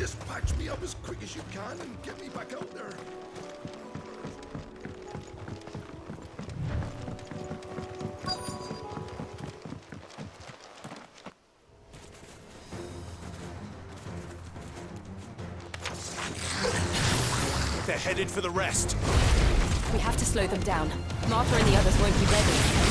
Just patch me up as quick as you can and get me back out there. They're headed for the rest. We have to slow them down. Martha and the others won't be ready.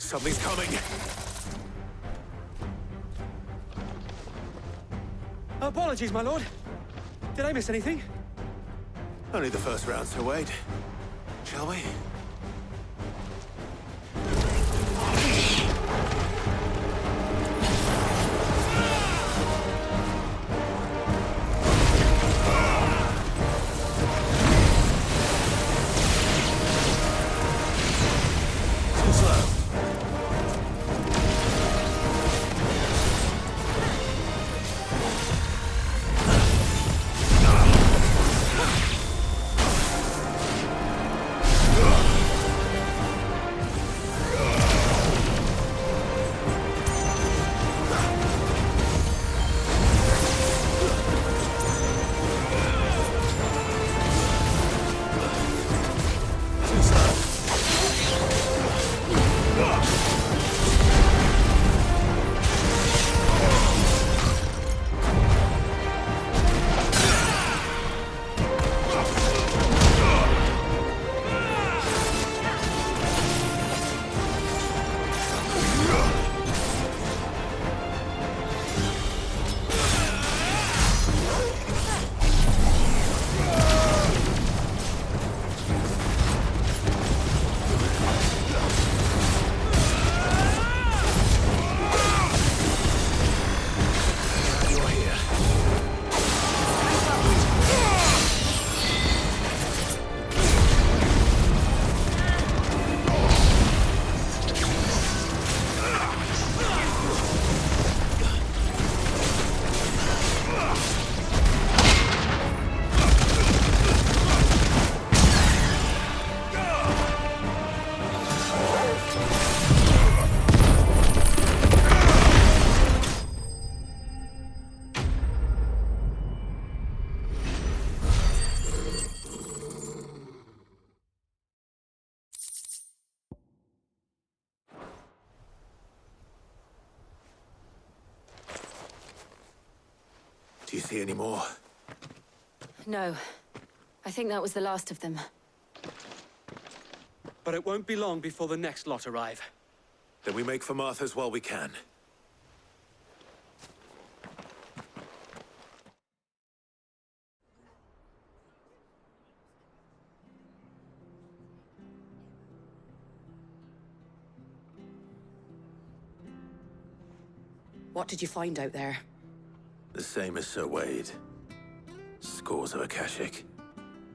Something's coming. Apologies, my lord. Did I miss anything? Only the first round, so wait. Shall we? Too slow. Do you see any more? No. I think that was the last of them. But it won't be long before the next lot arrive. Then we make for Martha's while we can. What did you find out there? The same as Sir Wade. Scores of Akashic.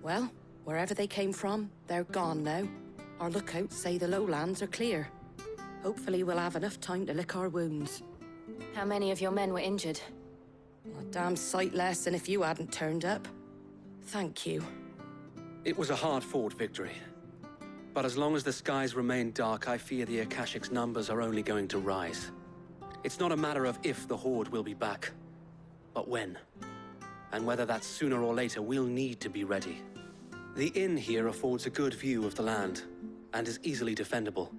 Well, wherever they came from, they're gone now. Our lookouts say the lowlands are clear. Hopefully we'll have enough time to lick our wounds. How many of your men were injured? A damn sight less than if you hadn't turned up. Thank you. It was a hard-fought victory. But as long as the skies remain dark, I fear the Akashic's numbers are only going to rise. It's not a matter of if the Horde will be back, but when. And whether that's sooner or later, we'll need to be ready. The inn here affords a good view of the land, and is easily defendable.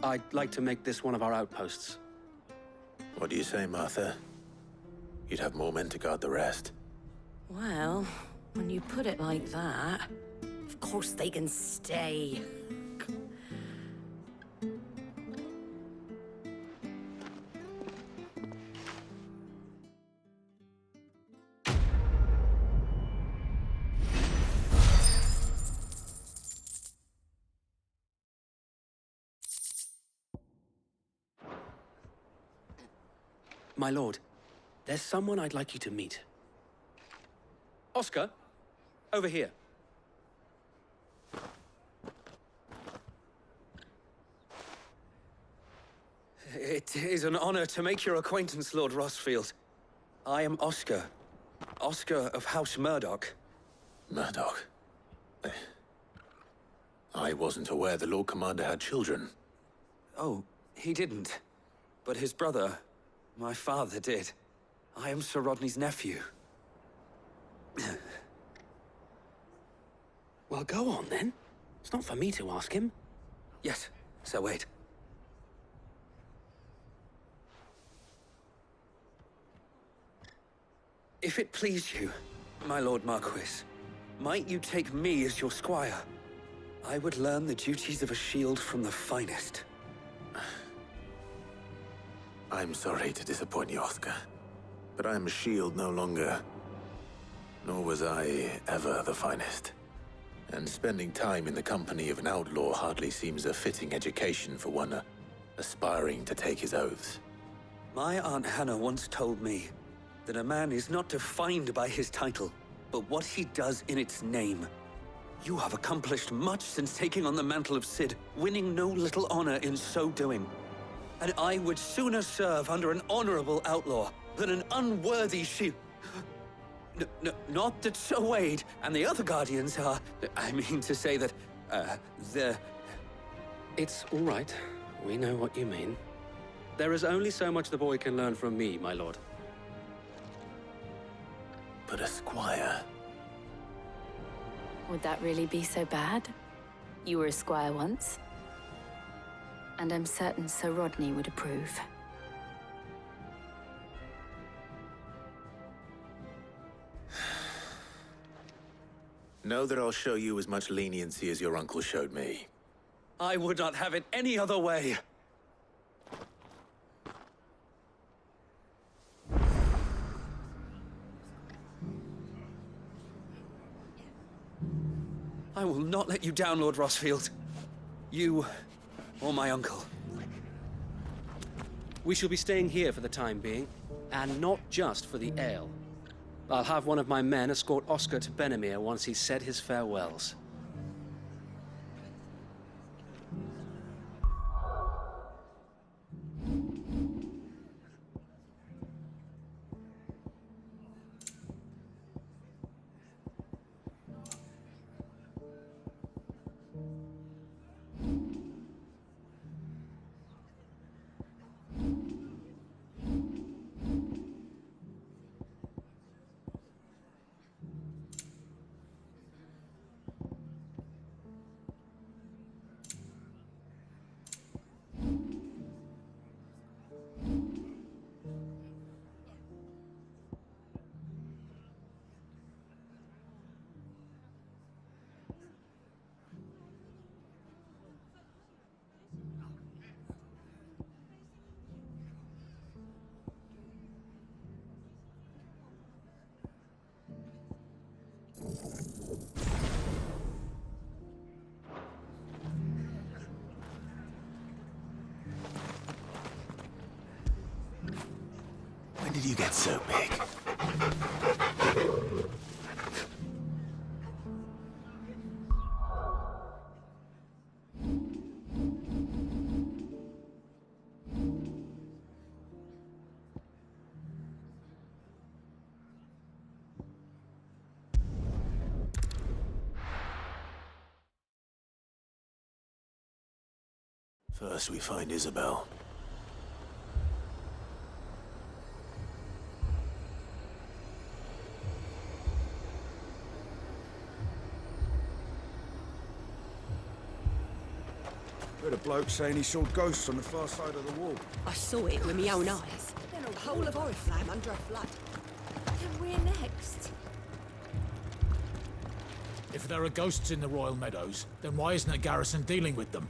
I'd like to make this one of our outposts. What do you say, Martha? You'd have more men to guard the rest. Well, when you put it like that, of course they can stay. My lord, there's someone I'd like you to meet. Oscar, over here. It is an honor to make your acquaintance, Lord Rossfield. I am Oscar. Oscar of House Murdoch. Murdoch. I wasn't aware the Lord Commander had children. Oh, he didn't. But his brother, my father, did. I am Sir Rodney's nephew. Well, go on then. It's not for me to ask him. Yes, Sir Wade. If it please you, my Lord Marquis, might you take me as your squire? I would learn the duties of a shield from the finest. I'm sorry to disappoint you, Oscar, but I am a shield no longer. Nor was I ever the finest. And spending time in the company of an outlaw hardly seems a fitting education for one aspiring to take his oaths. My Aunt Hannah once told me that a man is not defined by his title, but what he does in its name. You have accomplished much since taking on the mantle of Cid, winning no little honor in so doing. And I would sooner serve under an honorable outlaw than an unworthy shield. Not that Sir Wade and the other Guardians are... I mean to say that, they're... It's all right. We know what you mean. There is only so much the boy can learn from me, my lord. But a squire? Would that really be so bad? You were a squire once. And I'm certain Sir Rodney would approve. Know that I'll show you as much leniency as your uncle showed me. I would not have it any other way. I will not let you down, Lord Rossfield. You, or my uncle. We shall be staying here for the time being, and not just for the ale. I'll have one of my men escort Oscar to Benimir once he's said his farewells. When did you get so big? First we find Isabel. Heard a bloke saying he saw ghosts on the far side of the wall. I saw it with my own eyes. The whole of Oriflamme under a flood. And we're next. If there are ghosts in the Royal Meadows, then why isn't a garrison dealing with them?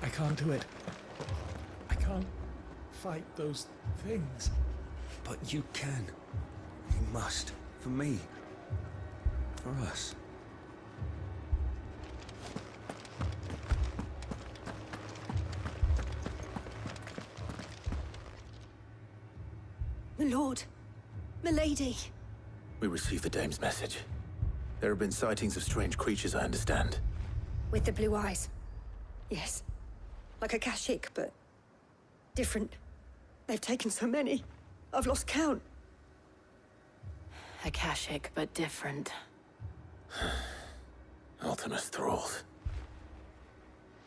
I can't do it. I can't fight those things. But you can. You must. For me. For us. My lord. My lady. We received the dame's message. There have been sightings of strange creatures, I understand. With the blue eyes. Yes. Like a Kashik, but different. They've taken so many. I've lost count. Akashic, but different. Ultimus thralls.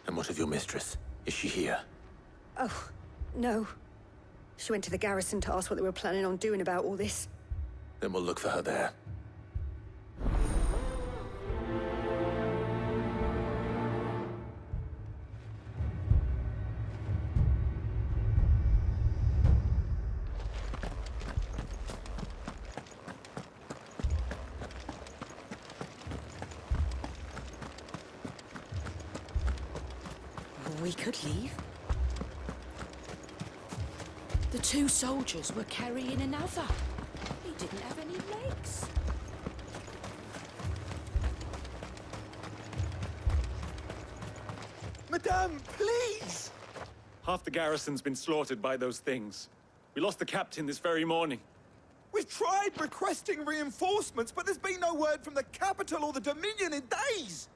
And what of your mistress? Is she here? Oh, no. She went to the garrison to ask what they were planning on doing about all this. Then we'll look for her there. We could leave. The two soldiers were carrying another. He didn't have any legs. Madame, please! Half the garrison's been slaughtered by those things. We lost the captain this very morning. We've tried requesting reinforcements, but there's been no word from the capital or the Dominion in days.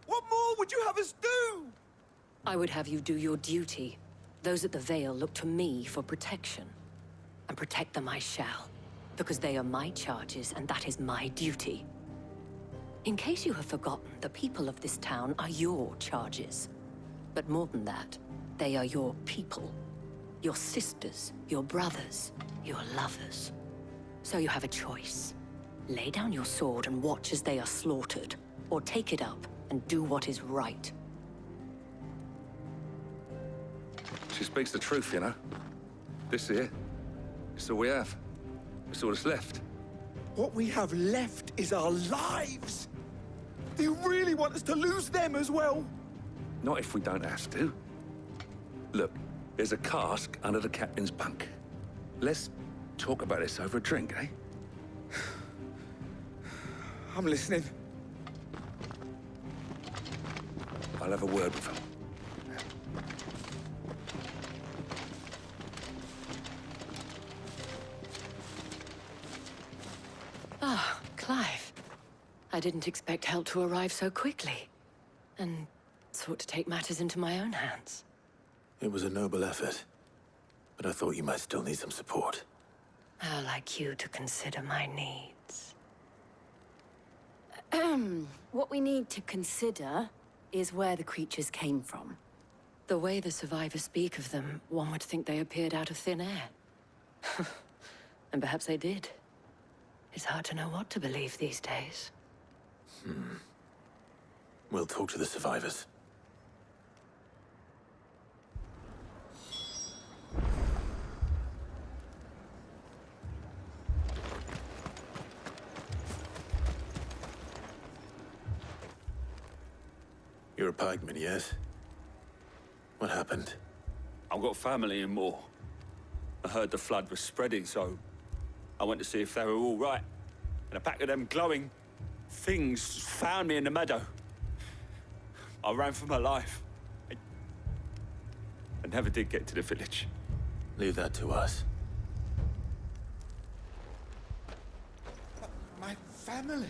What more would you have us do? I would have you do your duty. Those at the Vale look to me for protection. And protect them I shall. Because they are my charges, and that is my duty. In case you have forgotten, the people of this town are your charges. But more than that, they are your people. Your sisters, your brothers, your lovers. So you have a choice. Lay down your sword and watch as they are slaughtered, or take it up and do what is right. She speaks the truth, you know. This here, it's all we have. It's all that's left. What we have left is our lives. Do you really want us to lose them as well? Not if we don't have to. Look, there's a cask under the captain's bunk. Let's talk about this over a drink, eh? I'm listening. I'll have a word with her. Ah, Clive. I didn't expect help to arrive so quickly. And sought to take matters into my own hands. It was a noble effort, but I thought you might still need some support. How like you to consider my needs. What we need to consider is where the creatures came from. The way the survivors speak of them, one would think they appeared out of thin air. And perhaps they did. It's hard to know what to believe these days. We'll talk to the survivors. You're a pikeman, yes? What happened? I've got family in Moor. I heard the flood was spreading, so I went to see if they were all right. And a pack of them glowing things found me in the meadow. I ran for my life. I never did get to the village. Leave that to us. My family.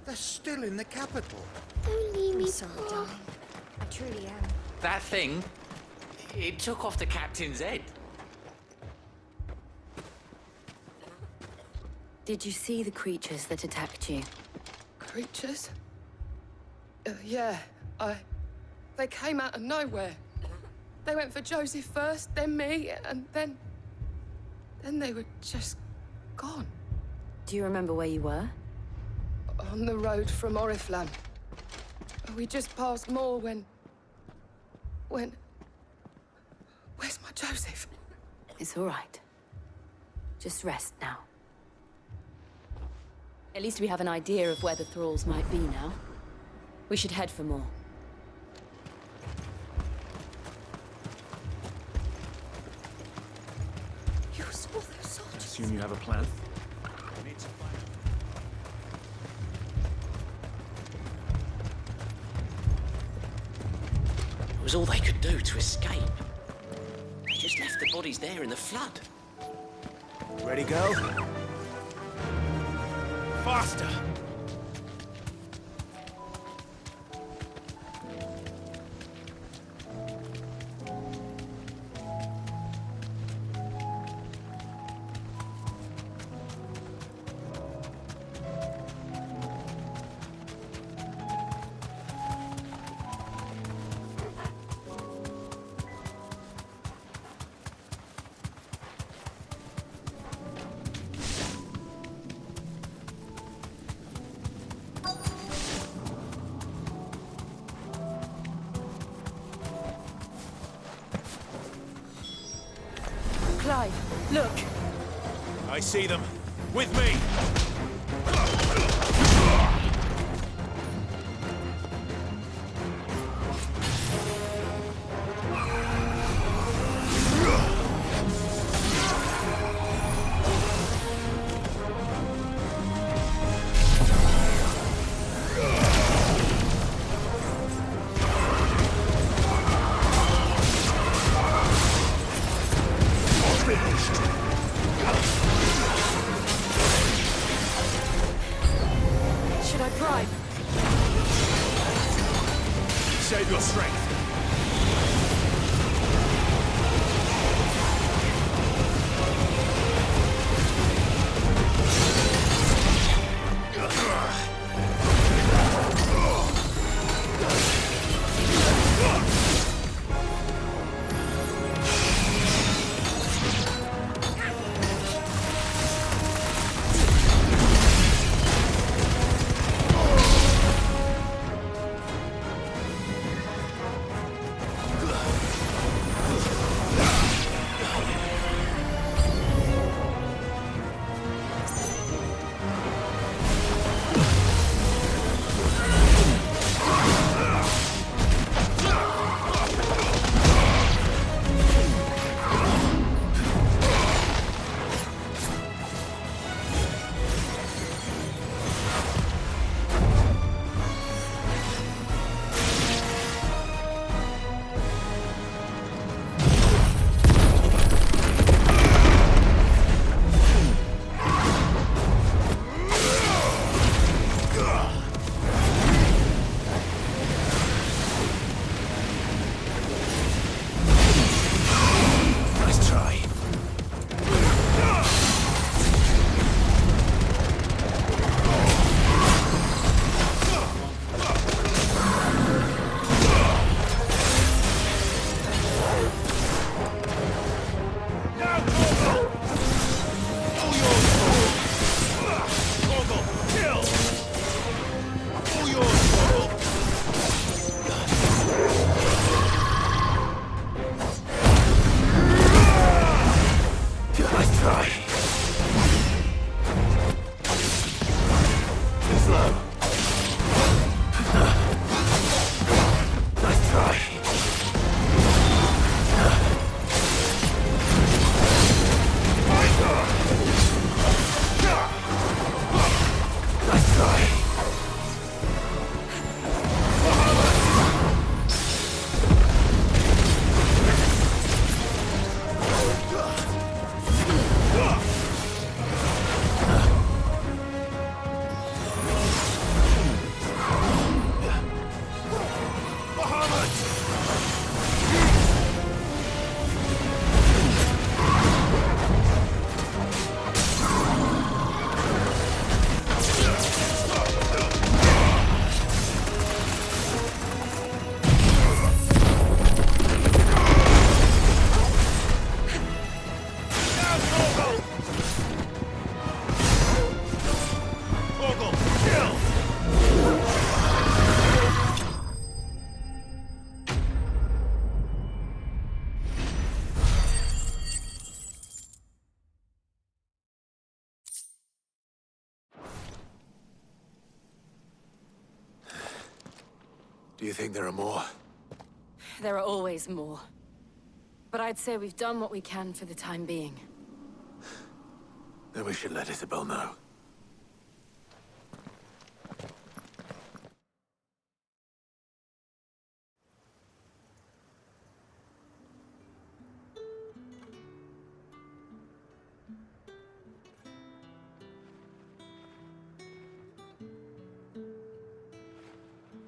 They're still in the capital. Don't leave me, I'm sorry, darling. I truly am. That thing, it took off the captain's head. Did you see the creatures that attacked you? Creatures? Yeah, they came out of nowhere. They went for Joseph first, then me, and then they were just gone. Do you remember where you were? On the road from Oriflamme. We just passed Moor when... Where's my Joseph? It's all right. Just rest now. At least we have an idea of where the thralls might be now. We should head for more. You saw those soldiers? Assume you have a plan. It was all they could do to escape. They just left the bodies there in the flood. Ready, go? Faster! Clive, look! I see them. With me! Should I bribe? Save your strength. Do you think there are more? There are always more. But I'd say we've done what we can for the time being. Then we should let Isabel know.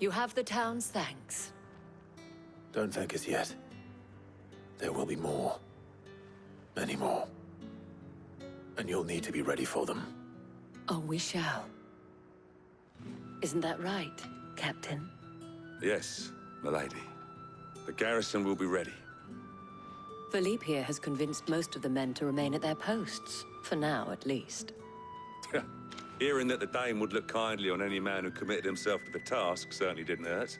You have the town's thanks. Don't thank us yet. There will be more. Many more. And you'll need to be ready for them. Oh, we shall. Isn't that right, Captain? Yes, milady. The garrison will be ready. Philippe here has convinced most of the men to remain at their posts. For now, at least. Hearing that the Dane would look kindly on any man who committed himself to the task certainly didn't hurt.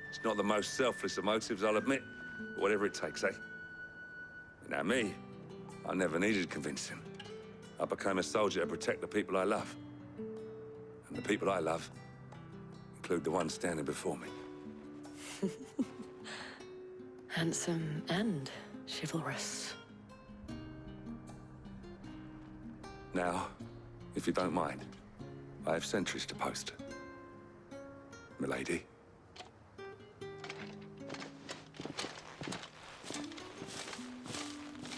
It's not the most selfless of motives, I'll admit. But whatever it takes, eh? Now me, I never needed convincing. I became a soldier to protect the people I love. And the people I love include the one standing before me. Handsome and chivalrous. Now, if you don't mind, I have sentries to post. Milady.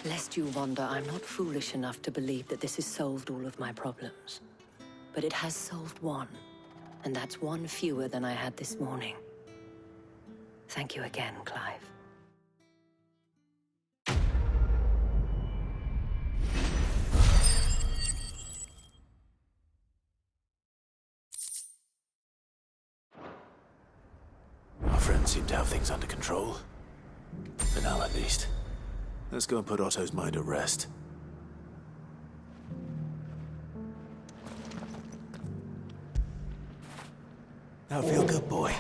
Lest you wonder, I'm not foolish enough to believe that this has solved all of my problems. But it has solved one, and that's one fewer than I had this morning. Thank you again, Clive. Our friends seem to have things under control. For now, at least. Let's go and put Otto's mind at rest. Now feel good, boy.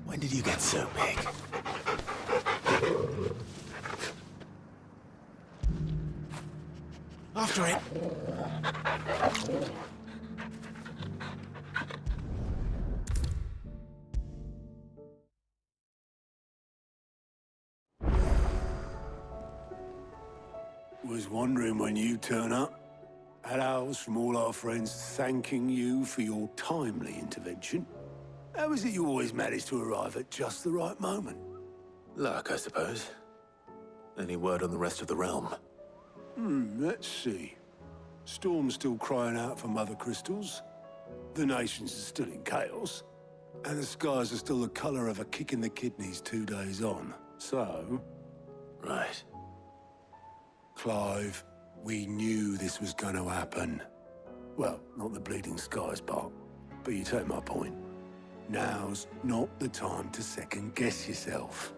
When did you get so big? After it! Was wondering when you turn up. Had owls from all our friends thanking you for your timely intervention. How is it you always manage to arrive at just the right moment? Luck, I suppose. Any word on the rest of the realm? Let's see. Storm's still crying out for mother crystals. The nations are still in chaos. And the skies are still the color of a kick in the kidneys 2 days on. So... Right. Clive, we knew this was going to happen. Well, not the bleeding skies part, but you take my point. Now's not the time to second-guess yourself.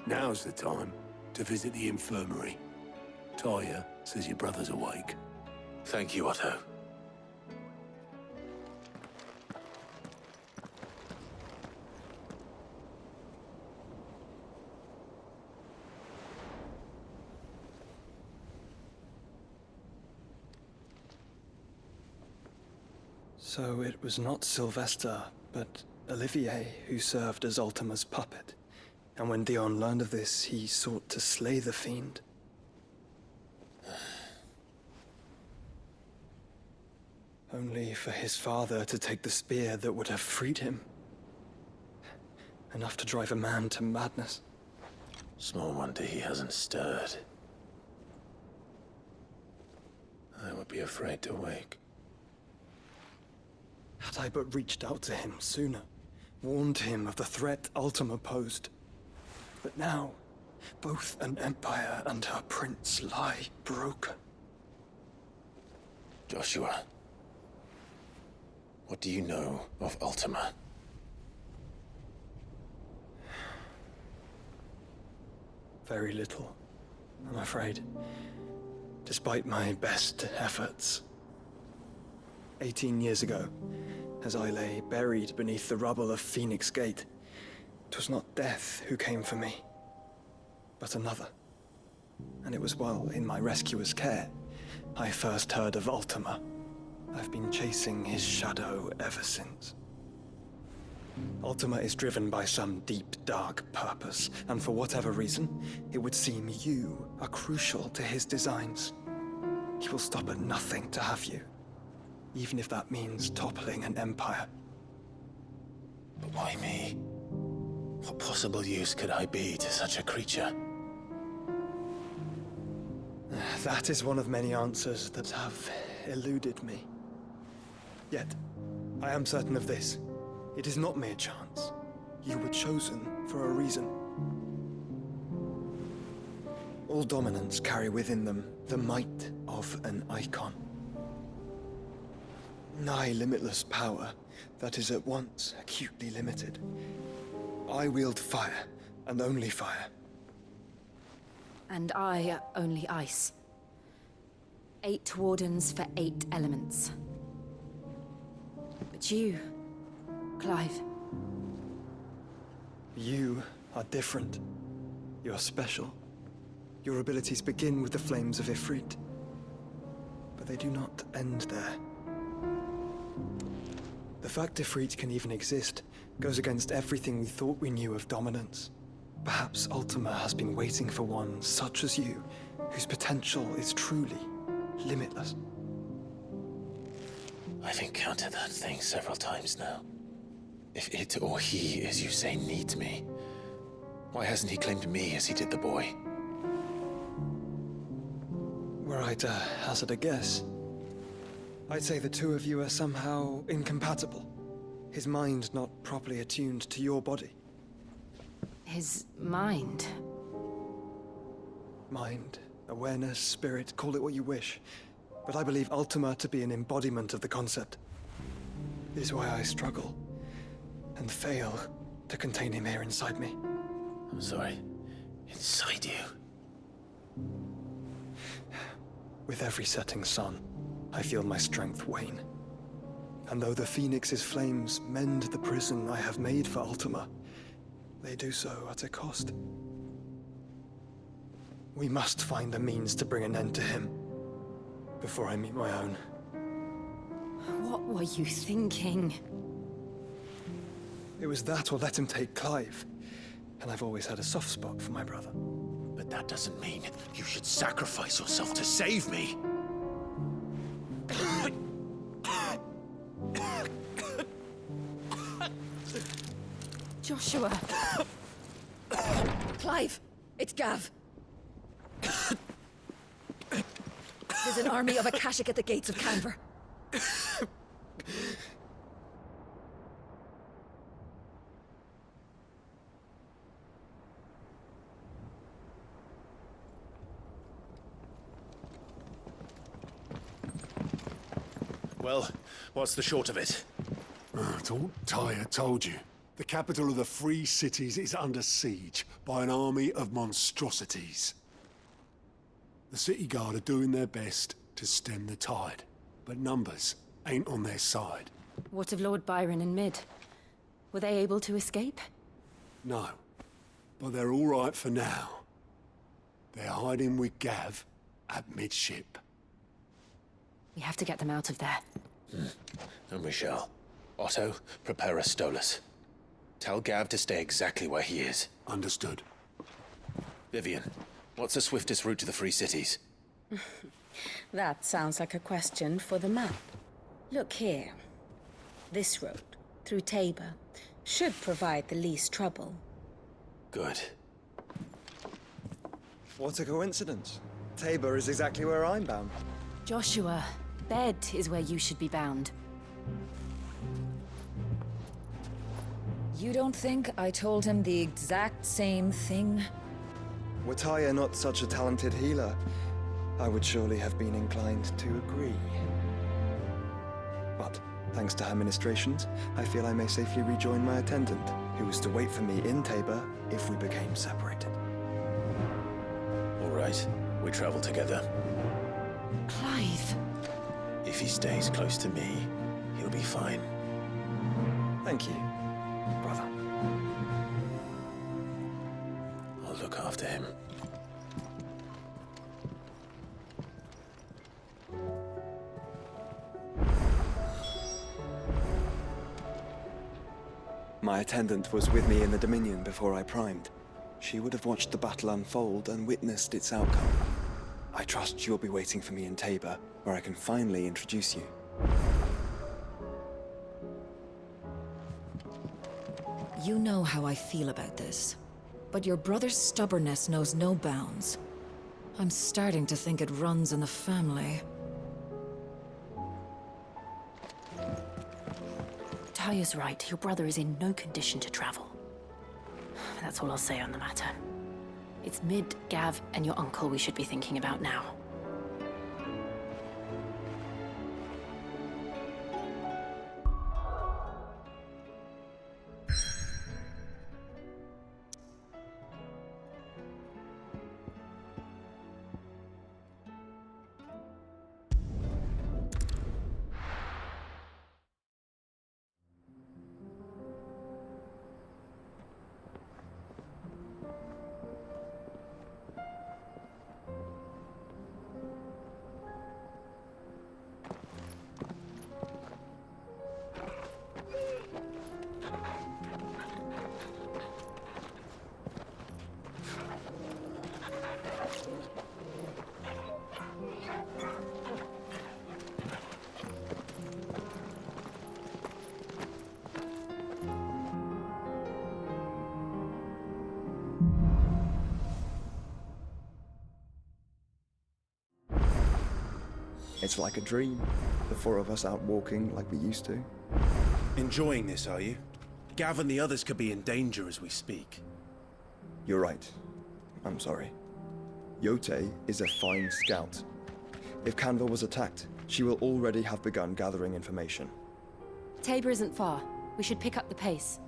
Now's the time to visit the infirmary. Talia says your brother's awake. Thank you, Otto. So it was not Sylvester, but Olivier who served as Ultima's puppet. And when Dion learned of this, he sought to slay the fiend. Only for his father to take the spear that would have freed him. Enough to drive a man to madness. Small wonder he hasn't stirred. I would be afraid to wake. Had I but reached out to him sooner, warned him of the threat Ultima posed. But now, both an empire and her prince lie broken. Joshua, what do you know of Ultima? Very little, I'm afraid. Despite my best efforts. 18 years ago, as I lay buried beneath the rubble of Phoenix Gate, 'twas not death who came for me, but another. And it was while in my rescuer's care I first heard of Ultima. I've been chasing his shadow ever since. Ultima is driven by some deep, dark purpose, and for whatever reason, it would seem you are crucial to his designs. He will stop at nothing to have you, even if that means toppling an empire. But why me? What possible use could I be to such a creature? That is one of many answers that have eluded me. Yet, I am certain of this. It is not mere chance. You were chosen for a reason. All dominants carry within them the might of an icon. Nigh limitless power that is at once acutely limited. I wield fire, and only fire. And I only ice. 8 wardens for 8 elements. But you, Clive. You are different. You are special. Your abilities begin with the flames of Ifrit. But they do not end there. The fact Ifrit can even exist goes against everything we thought we knew of dominance. Perhaps Ultima has been waiting for one such as you, whose potential is truly limitless. I've encountered that thing several times now. If it or he, as you say, needs me, why hasn't he claimed me as he did the boy? Were I to hazard a guess, I'd say the two of you are somehow incompatible. His mind not properly attuned to your body. His mind. Mind, awareness, spirit, call it what you wish. But I believe Ultima to be an embodiment of the concept. It is why I struggle and fail to contain him here inside me. I'm sorry. Inside you? With every setting sun, I feel my strength wane. And though the Phoenix's flames mend the prison I have made for Ultima, they do so at a cost. We must find a means to bring an end to him before I meet my own. What were you thinking? It was that or let him take Clive. And I've always had a soft spot for my brother. But that doesn't mean you should sacrifice yourself to save me. Joshua! Clive! It's Gav! There's an army of Akashic at the gates of Canver. Well, what's the short of it? Thought Tyre told you. The capital of the Free Cities is under siege by an army of monstrosities. The city guard are doing their best to stem the tide, but numbers ain't on their side. What of Lord Byron and Mid? Were they able to escape? No, but they're all right for now. They're hiding with Gav at midship. We have to get them out of there. And we shall. Otto, prepare a Stolas. Tell Gav to stay exactly where he is. Understood. Vivian, what's the swiftest route to the Free Cities? That sounds like a question for the map. Look here. This road, through Tabor, should provide the least trouble. Good. What a coincidence. Tabor is exactly where I'm bound. Joshua, bed is where you should be bound. You don't think I told him the exact same thing? Were Tyre not such a talented healer, I would surely have been inclined to agree. But, thanks to her ministrations, I feel I may safely rejoin my attendant, who was to wait for me in Tabor if we became separated. All right, we travel together. Clive! If he stays close to me, he'll be fine. Thank you, brother. I'll look after him. My attendant was with me in the Dominion before I primed. She would have watched the battle unfold and witnessed its outcome. I trust you'll be waiting for me in Tabor, where I can finally introduce you. You know how I feel about this, but your brother's stubbornness knows no bounds. I'm starting to think it runs in the family. Taya's right. Your brother is in no condition to travel. That's all I'll say on the matter. It's Mid, Gav, and your uncle we should be thinking about now. It's like a dream. The four of us out walking like we used to. Enjoying this, are you? Gav and the others could be in danger as we speak. You're right. I'm sorry. Yote is a fine scout. If Canva was attacked, she will already have begun gathering information. Tabor isn't far. We should pick up the pace.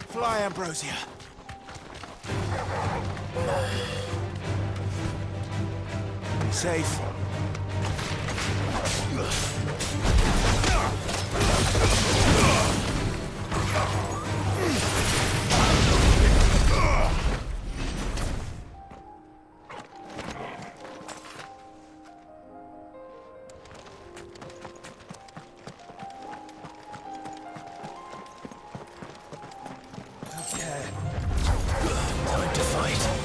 Fly, Ambrosia. Safe. Time to fight.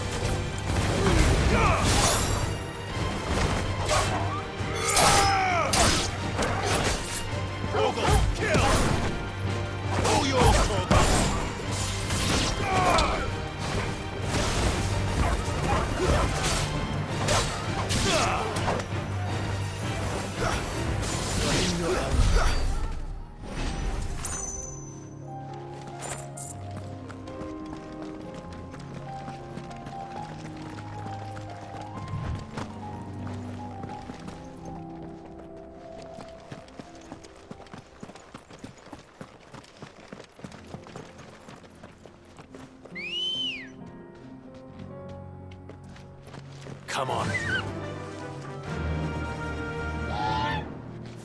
Come on.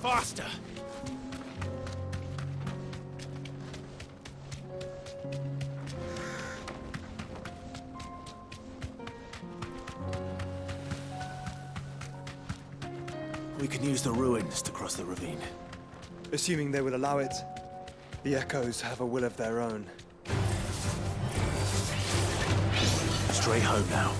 Faster! We can use the ruins to cross the ravine. Assuming they will allow it, the Echoes have a will of their own. Straight home now.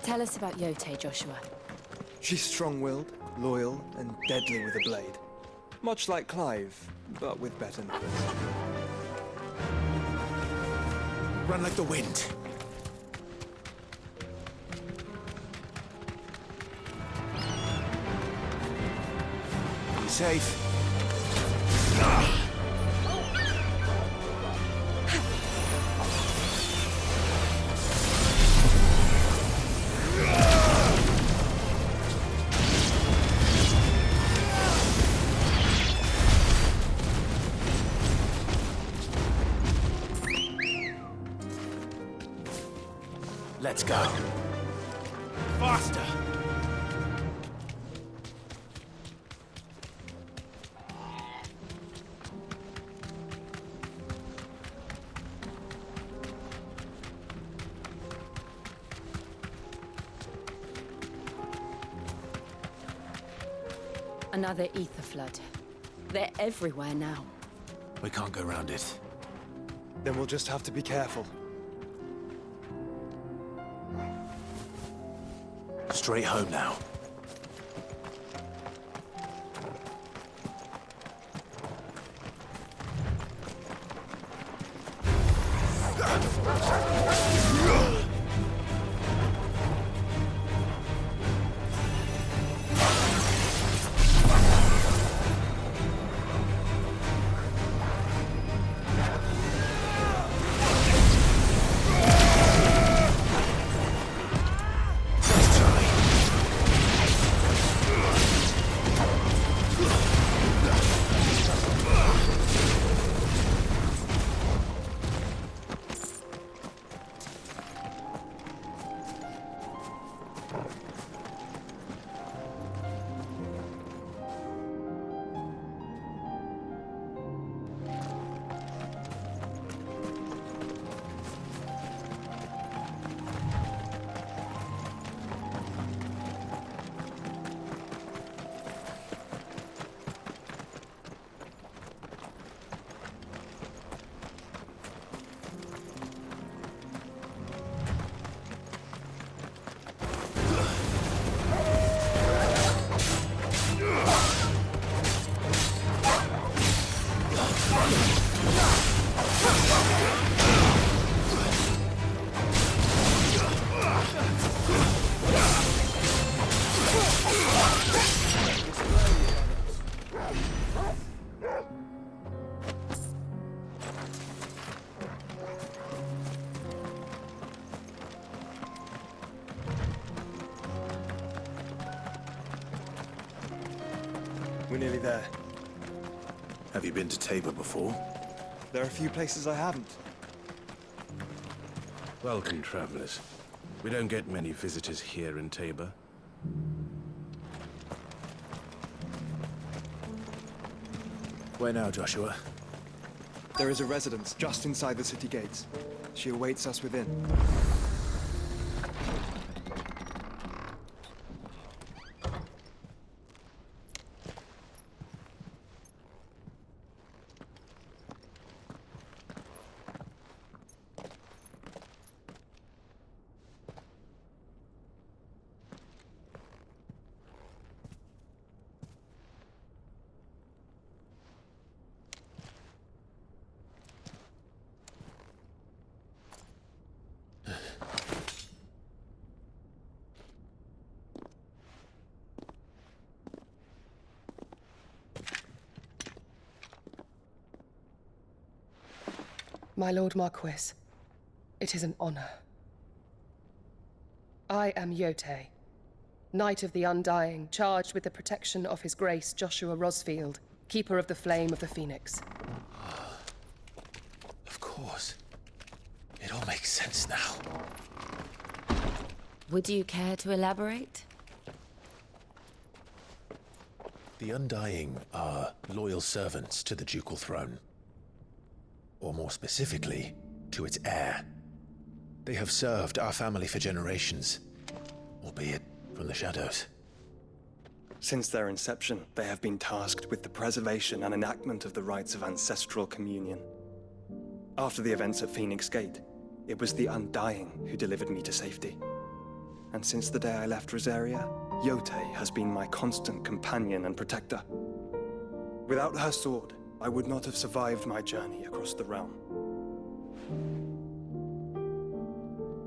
Tell us about Yote, Joshua. She's strong-willed, loyal, and deadly with a blade. Much like Clive, but with better manners. Run like the wind. Be safe. Let's go. Faster! Another ether flood. They're everywhere now. We can't go around it. Then we'll just have to be careful. Straight home now. We're nearly there. Have you been to Tabor before? There are a few places I haven't. Welcome, travelers. We don't get many visitors here in Tabor. Where now, Joshua? There is a residence just inside the city gates. She awaits us within. My Lord Marquis, it is an honor. I am Yote, Knight of the Undying, charged with the protection of His Grace Joshua Rosfield, Keeper of the Flame of the Phoenix. Of course. It all makes sense now. Would you care to elaborate? The Undying are loyal servants to the ducal throne. Or more specifically, to its heir. They have served our family for generations, albeit from the shadows. Since their inception, they have been tasked with the preservation and enactment of the rites of ancestral communion. After the events at Phoenix Gate, it was the Undying who delivered me to safety. And since the day I left Rosaria, Yote has been my constant companion and protector. Without her sword, I would not have survived my journey across the realm.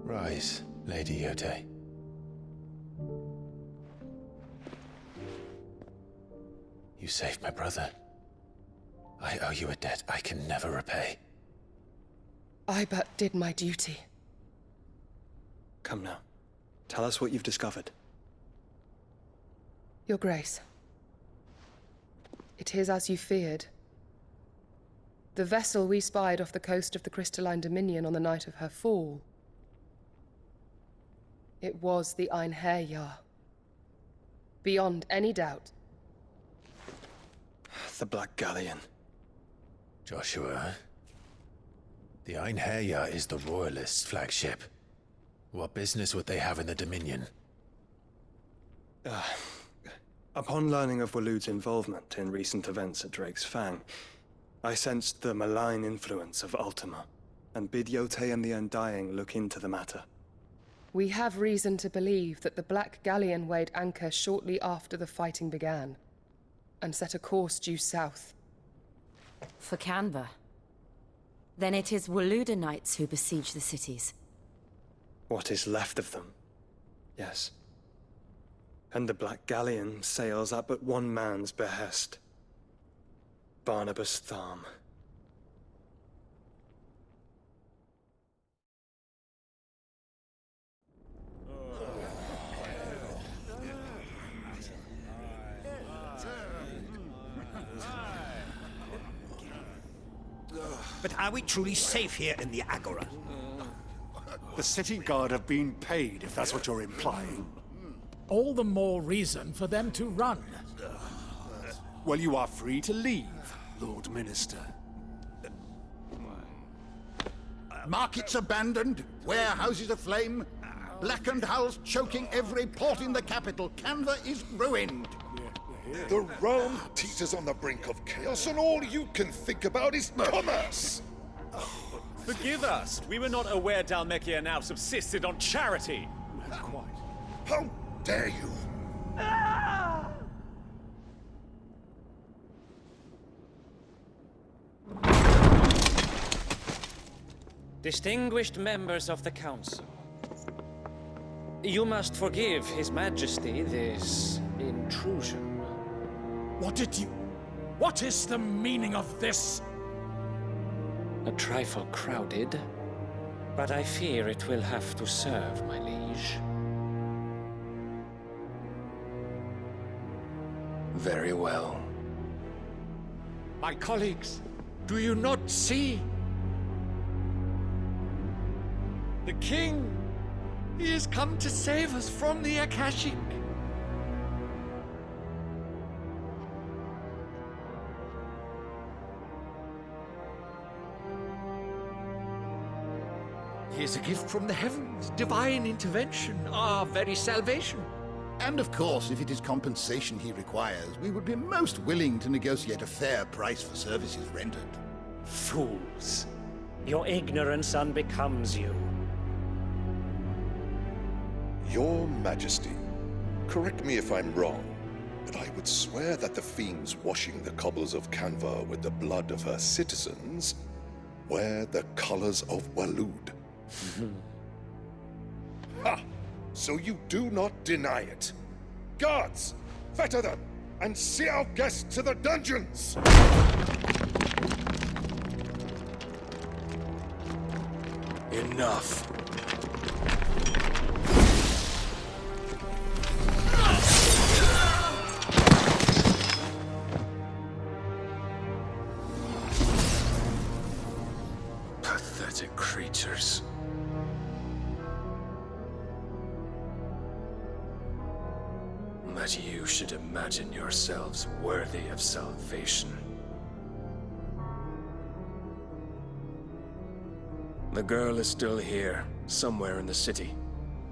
Rise, Lady Yote. You saved my brother. I owe you a debt I can never repay. I but did my duty. Come now. Tell us what you've discovered. Your Grace. It is as you feared. The vessel we spied off the coast of the Crystalline Dominion on the night of her fall. It was the Einherjar. Beyond any doubt. The Black Galleon. Joshua, the Einherjar is the Royalists' flagship. What business would they have in the Dominion? Upon learning of Waloed's involvement in recent events at Drake's Fang, I sensed the malign influence of Ultima, and bid Yote and the Undying look into the matter. We have reason to believe that the Black Galleon weighed anchor shortly after the fighting began, and set a course due south. For Canva. Then it is Waloeda knights who besiege the cities. What is left of them, yes. And the Black Galleon sails at but one man's behest. Barnabas Tharm. But are we truly safe here in the Agora? The city guard have been paid, if that's what you're implying. All the more reason for them to run. Well, you are free to leave, Lord Minister. Markets abandoned, warehouses aflame, blackened hulls choking every port in the capital. Canva is ruined. The realm teeters on the brink of chaos, and all you can think about is commerce! Forgive us. We were not aware Dhalmekia now subsisted on charity. Quite. How dare you? Distinguished members of the Council, you must forgive His Majesty this intrusion. What is the meaning of this? A trifle crowded, but I fear it will have to serve, my liege. Very well. My colleagues, do you not see? The king! He has come to save us from the Akashic! He is a gift from the heavens, divine intervention, our very salvation. And of course, if it is compensation he requires, we would be most willing to negotiate a fair price for services rendered. Fools. Your ignorance unbecomes you. Your Majesty, correct me if I'm wrong, but I would swear that the fiends washing the cobbles of Canva with the blood of her citizens wear the colors of Waloed. Ha! So you do not deny it. Guards, fetter them, and see our guests to the dungeons! Enough. Pathetic creatures. That you should imagine yourselves worthy of salvation. The girl is still here, somewhere in the city.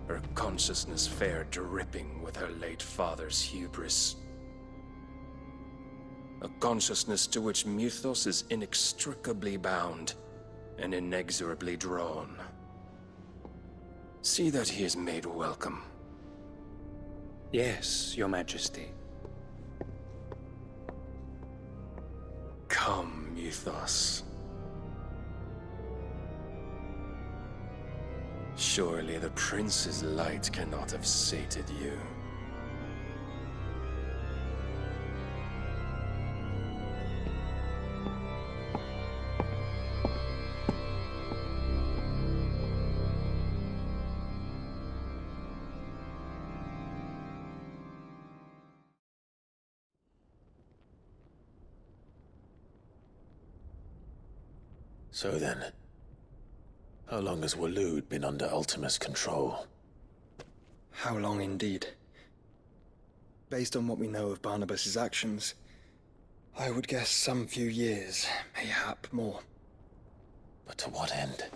Her consciousness fair dripping with her late father's hubris. A consciousness to which Mythos is inextricably bound and inexorably drawn. See that he is made welcome Yes, Your Majesty. Come, Mythos. Surely the Prince's light cannot have sated you. So then, how long has Waloed been under Ultima's control? How long indeed? Based on what we know of Barnabas's actions, I would guess some few years, mayhap more. But to what end?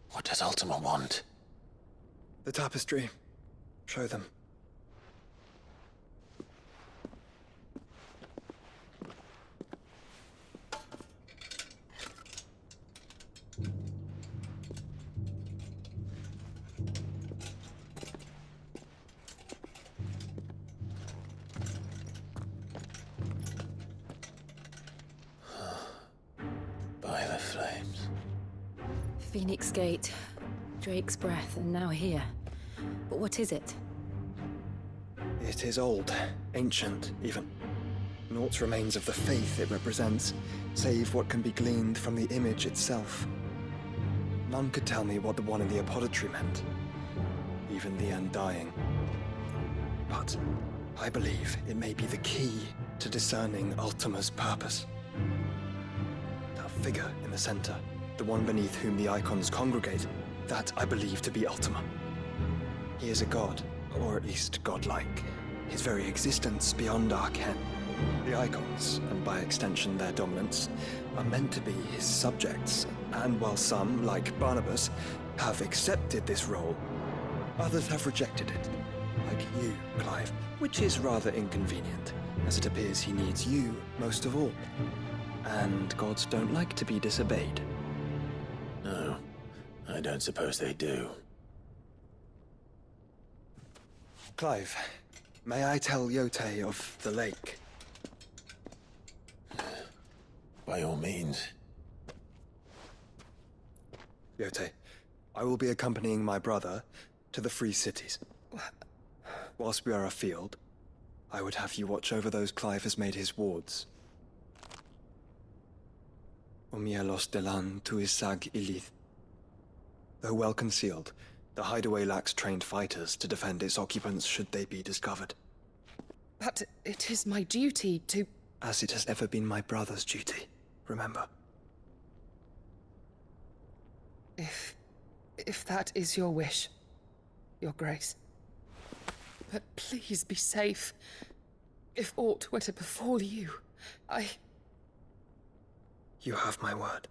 What does Ultima want? The tapestry. Show them. By the flames. Phoenix Gate, Drake's Breath, and now here. But what is it? It is old, ancient, even. Naught remains of the faith it represents, save what can be gleaned from the image itself. None could tell me what the one in the apothecary meant, even the Undying. But I believe it may be the key to discerning Ultima's purpose. That figure in the center, the one beneath whom the icons congregate, that I believe to be Ultima. He is a god, or at least godlike. His very existence beyond our ken. The icons, and by extension their dominance, are meant to be his subjects, and while some, like Barnabas, have accepted this role, others have rejected it. Like you, Clive, which is rather inconvenient, as it appears he needs you most of all. And gods don't like to be disobeyed. No, I don't suppose they do. Clive, may I tell Yote of the lake? By all means. Yote, I will be accompanying my brother to the Free Cities. Whilst we are afield, I would have you watch over those Clive has made his wards. Omielos delan tuisag ilith. Though well concealed, the hideaway lacks trained fighters to defend its occupants should they be discovered. But it is my duty to... As it has ever been my brother's duty, remember. If that is your wish, Your Grace. But please be safe. If aught were to befall you, You have my word.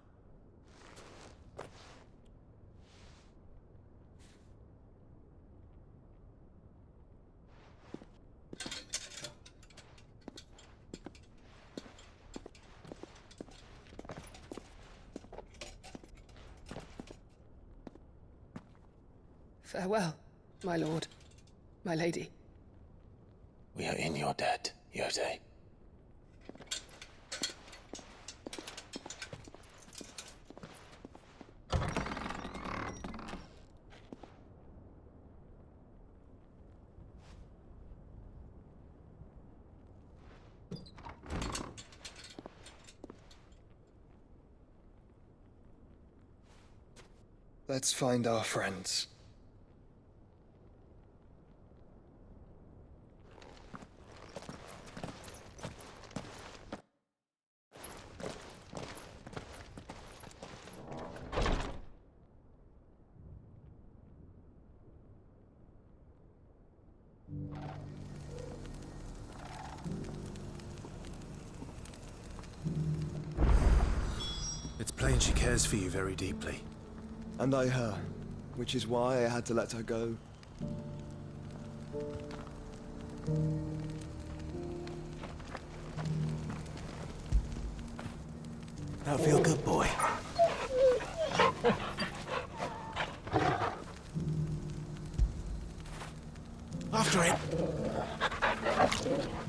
Farewell, my lord, my lady. We are in your debt, Yote. Let's find our friends. It's plain she cares for you very deeply. And I her, which is why I had to let her go. Now feel good, boy. After it. Sure.